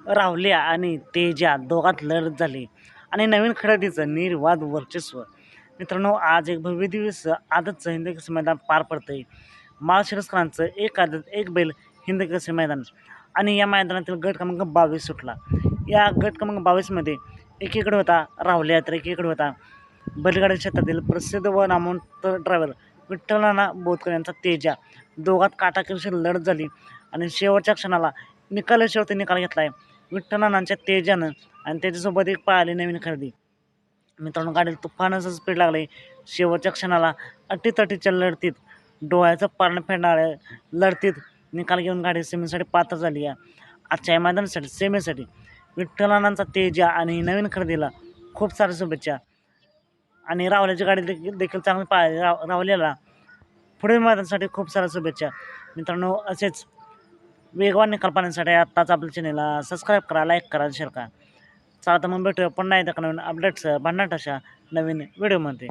राहुल्या आणि तेजा दोघात लढत झाली आणि नवीन खरेदीचं निर्वाद वर्चस्व. मित्रांनो, आज एक भव्य दिवस आदतचं हिंद केसरी मैदान पार पडतंय. माळशिरसकरांचं एक आदत एक बैल हिंद केसरी मैदान आणि या मैदानातील गट क्रमांक 22 सुटला. या गट क्रमांक 22मध्ये एकीकडे होता राहुल्या तर एकीकडे होता बैलगाडी क्षेत्रातील प्रसिद्ध व नामवंत ड्रायव्हर विठ्ठल बोधकर यांचा तेजा. दोघात काटाकीरशी लढत झाली आणि शेवटच्या क्षणाला शेवटी निकाल घेतलाय विठ्ठलांच्या तेजानं आणि त्याच्यासोबत एक पाहिली नवीन खरेदी. मित्रांनो, गाडीला तुफानाचं स्पीड लागले. शेवटच्या क्षणाला अटीतटीच्या लढतीत डोळ्याचं पारणं फेडणाऱ्या लढतीत निकाल घेऊन गाडी सेमीसाठी पात्र झाली आहे. आजच्या या मैदानासाठी सेमीसाठी विठ्ठलांचा तेजा आणि नवीन खरेदीला खूप साऱ्या शुभेच्छा. आणि राहुल्याची गाडी देखील चांगली पाहिली. राहुल्याला पुढील मैदानासाठी खूप साऱ्या शुभेच्छा. मित्रांनो, असेच वेगवान निकाल पाहण्यासाठी आत्ताच आपल्या चॅनलला सबस्क्राईब करा, लाईक करा, शेअर करा. चला तर मग भेटूया पुन्हा एकदा नवीन अपडेट्स भन्नाट अशा नवीन व्हिडिओमध्ये.